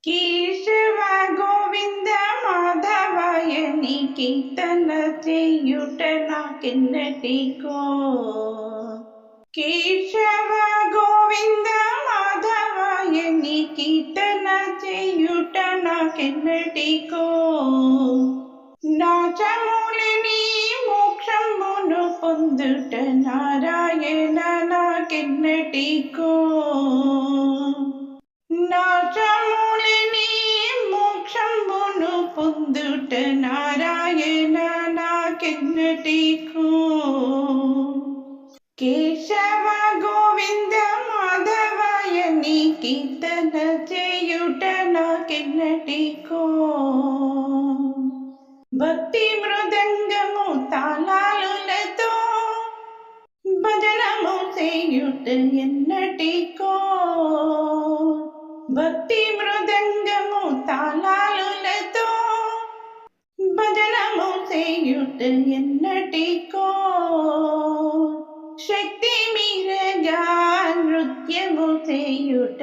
కేశవ గోవింద మాధవయ నీ కీర్తన చేయుట నాకెన్నటికో. కేశవ గోవింద మాధవయ నీ కీర్తన చేయుట నాకెన్నటికో. నాశములని మోక్షమును పొందుట నారాయణ నాకెన్నటికో. నాశములని మోక్షమును పొందుట నారాయణ నాకెన్నటికో. కేశవ గోవింద మాధవయ నీ కీర్తన చేయుట నాకెన్నటికో. భక్తి మృదంగము తాళాలులతో భజనము చేయుట ఎన్నటికో. భక్తి మృదంగము తాళాలులతో భజనము చేయుట ఎన్నటికో. శక్తి మీరగా నృత్యము చేయుట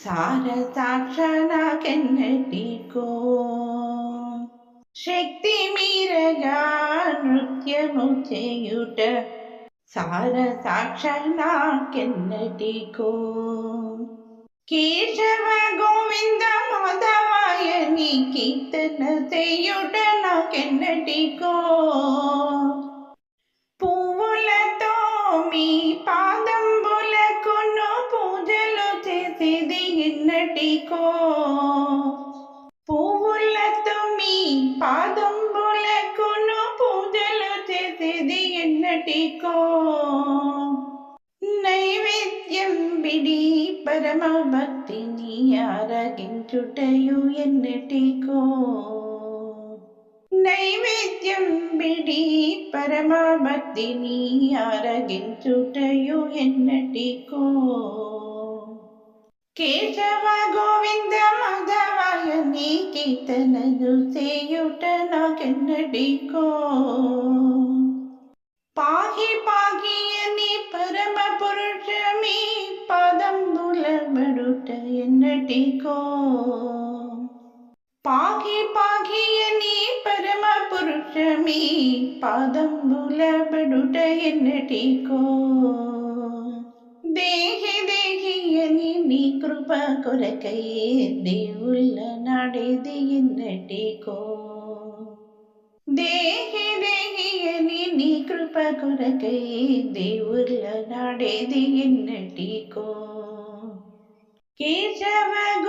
సార సాక్ష నాకెన్నటికో. శక్తి మీరగా నృత్యము చేయుట సార సాక్ష నాకెన్నటికో. కేశవ గోవింద మాధవయ నీ కీర్తన చేయుట నాకెన్నటికో. పువ్వులతో మీ పాదంబులకును పూజలు చేసేది ఎన్నటికో. పువ్వులతో మీ పాదంబులకును పూజలు చేసేది ఎన్నటికో. నైవేద్యం విడి పరమ భక్తిని ఆరగించుటయు ఎన్నటికో. నైవేద్యం విడి పరమ భక్తిని ఆరగించుటయు ఎన్నటికో. కేశవ గోవింద మాధవయ నీ కీర్తనలు చేయుట నాకెన్నటికో. పాహి పాహి అని పరమ పురుషమి పాదంబుల బడుట ఎన్నటికో. పాహి పాహి అని పరమ పురుషమి పాదంబుల బడుట ఎన్నటికో. దేహి దేహి అని నీ కృప కొరకై దేవుళ్ళ నాడేది ఎన్నటికో. దేహి దేహి అని నీ కృప కొరకై దేవుళ్ళ నాడేది ఎన్నటికో. కేశవ